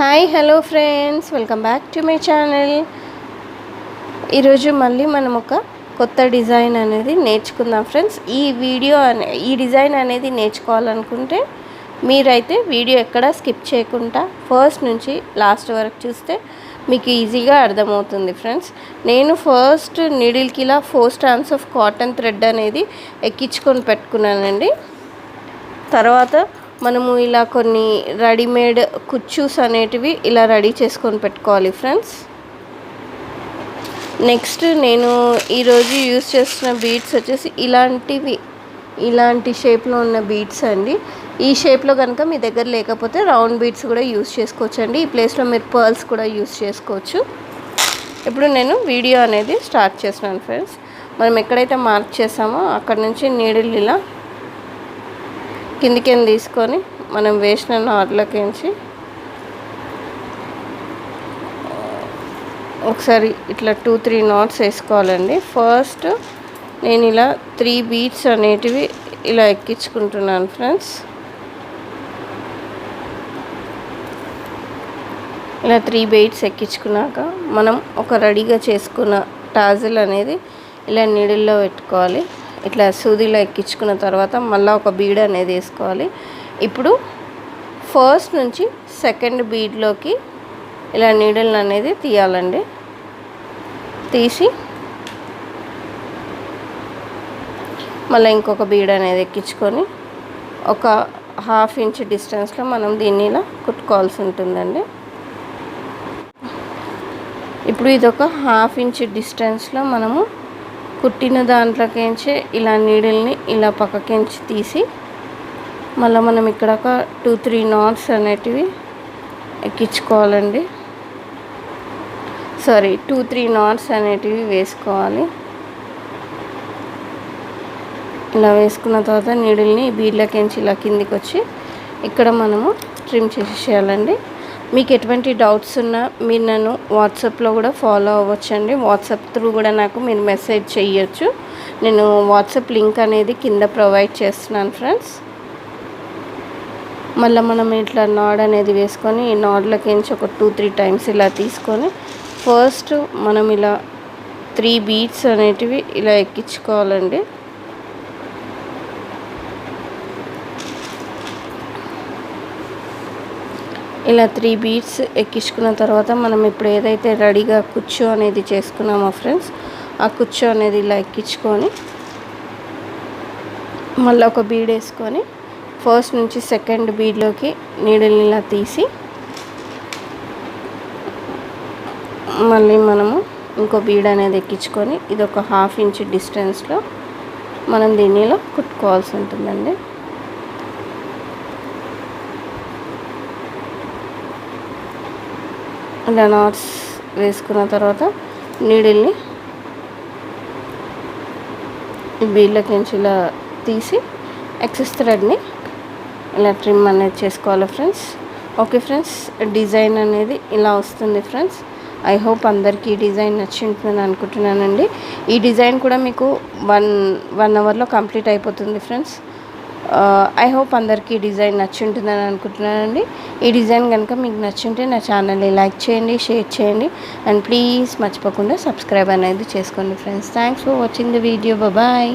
Hi hello friends, welcome back to my channel. ఈరోజు మళ్ళీ మనం ఒక కొత్త డిజైన్ అనేది నేర్చుకుందాం ఫ్రెండ్స్. ఈ డిజైన్ అనేది నేర్చుకోవాలనుకుంటే మీరైతే వీడియో ఎక్కడ స్కిప్ చేయకుండా ఫస్ట్ నుంచి లాస్ట్ వరకు చూస్తే మీకు ఈజీగా అర్థమవుతుంది ఫ్రెండ్స్. నేను ఫస్ట్ నీడిల్కి ఇలా 4 strands ఆఫ్ కాటన్ థ్రెడ్ అనేది ఎక్కించుకొని పెట్టుకున్నానండి. తర్వాత మనము ఇలా కొన్ని రెడీమేడ్ కుచ్చూస్ అనేటివి ఇలా రెడీ చేసుకొని పెట్టుకోవాలి ఫ్రెండ్స్. నెక్స్ట్ నేను ఈరోజు యూస్ చేస్తున్న బీడ్స్ వచ్చేసి ఇలాంటి షేప్లో ఉన్న బీడ్స్ అండి. ఈ షేప్లో కనుక మీ దగ్గర లేకపోతే రౌండ్ బీడ్స్ కూడా యూస్ చేసుకోవచ్చు అండి. ఈ ప్లేస్లో మీరు పర్ల్స్ కూడా యూస్ చేసుకోవచ్చు. ఇప్పుడు నేను వీడియో అనేది స్టార్ట్ చేస్తున్నాను ఫ్రెండ్స్. మనం ఎక్కడైతే మార్క్ చేసామో అక్కడ నుంచి నీడిల్ ఇలా కిందికి తీసుకొని మనం వేసిన నాట్లకించి ఒకసారి ఇట్లా 2-3 knots వేసుకోవాలండి. ఫస్ట్ నేను ఇలా 3 beads అనేటివి ఇలా ఎక్కించుకుంటున్నాను ఫ్రెండ్స్. ఇలా 3 beads ఎక్కించుకున్నాక మనం ఒక రెడీగా చేసుకున్న టాజిల్ అనేది ఇలా నీడిల్లో పెట్టుకోవాలి. ఇట్లా సూదిలో ఎక్కించుకున్న తర్వాత మళ్ళీ ఒక బీడ్ అనేది వేసుకోవాలి. ఇప్పుడు ఫస్ట్ నుంచి సెకండ్ బీడ్లోకి ఇలా నీడిల్ అనేది తీయాలండి. తీసి మళ్ళీ ఇంకొక బీడ్ అనేది ఎక్కించుకొని ఒక 1/2 inch డిస్టెన్స్లో మనం దీన్ని ఇలా కుట్టుకోవాల్సి ఉంటుందండి. ఇప్పుడు ఇదొక 1/2 inch డిస్టెన్స్లో మనము కుట్టిన దాంట్లోకించి ఇలా నీడిల్ని ఇలా పక్కకించి తీసి మళ్ళీ మనం ఇక్కడ ఒక 2-3 knots అనేటివి ఎక్కించుకోవాలండి. 2-3 knots అనేటివి వేసుకోవాలి. ఇలా వేసుకున్న తర్వాత నీడిల్ని బీడ్లకించి ఇలా కిందికి వచ్చి ఇక్కడ మనము ట్రిమ్ చేసేయాలండి. మీకు ఎటువంటి డౌట్స్ ఉన్నా మీరు నన్ను వాట్సాప్లో కూడా ఫాలో అవ్వచ్చండి. వాట్సాప్ త్రూ కూడా నాకు మీరు మెసేజ్ చేయొచ్చు. నేను వాట్సాప్ లింక్ అనేది కింద ప్రొవైడ్ చేస్తున్నాను ఫ్రెండ్స్. మళ్ళీ మనం ఇట్లా నాడ్ అనేది వేసుకొని ఈ నాడ్లకించి ఒక 2-3 times ఇలా తీసుకొని ఫస్ట్ మనం ఇలా 3 beads అనేటివి ఇలా ఎక్కించుకోవాలండి. ఇలా 3 beads ఎక్కించుకున్న తర్వాత మనం ఇప్పుడు ఏదైతే రెడీగా కుచ్చు అనేది చేసుకున్నామో ఫ్రెండ్స్, ఆ కుచ్చు అనేది ఇలా ఎక్కించుకొని మళ్ళీ ఒక బీడ్ వేసుకొని ఫస్ట్ నుంచి సెకండ్ బీడ్లోకి నీడిల్ని ఇలా తీసి మళ్ళీ మనము ఇంకో బీడ్ అనేది ఎక్కించుకొని ఇది ఒక 1/2 inch డిస్టెన్స్లో మనం దీనిలో కుట్టుకోవాల్సి ఉంటుందండి. ఇలా నాట్స్ వేసుకున్న తర్వాత నీడిల్ని బీడ్లకించి ఇలా తీసి ఎక్సెస్ థ్రెడ్ని ఇలా ట్రిమ్ అనేది చేసుకోవాలి ఫ్రెండ్స్. ఓకే ఫ్రెండ్స్, డిజైన్ అనేది ఇలా వస్తుంది ఫ్రెండ్స్. ఐ హోప్ అందరికీ ఈ డిజైన్ నచ్చి ఉంటుందని అనుకుంటున్నానండి. ఈ డిజైన్ కూడా మీకు 1 hourలో కంప్లీట్ అయిపోతుంది ఫ్రెండ్స్. ఐ హోప్ అందరికీ డిజైన్ నచ్చి ఉంటుందని అనుకుంటున్నానండి. ఈ డిజైన్ కనుక మీకు నచ్చుంటే నా ఛానల్ని లైక్ చేయండి, షేర్ చేయండి అండ్ ప్లీజ్ మర్చిపోకుండా సబ్స్క్రైబ్ అనేది చేసుకోండి friends. Thanks for watching the video. Bye.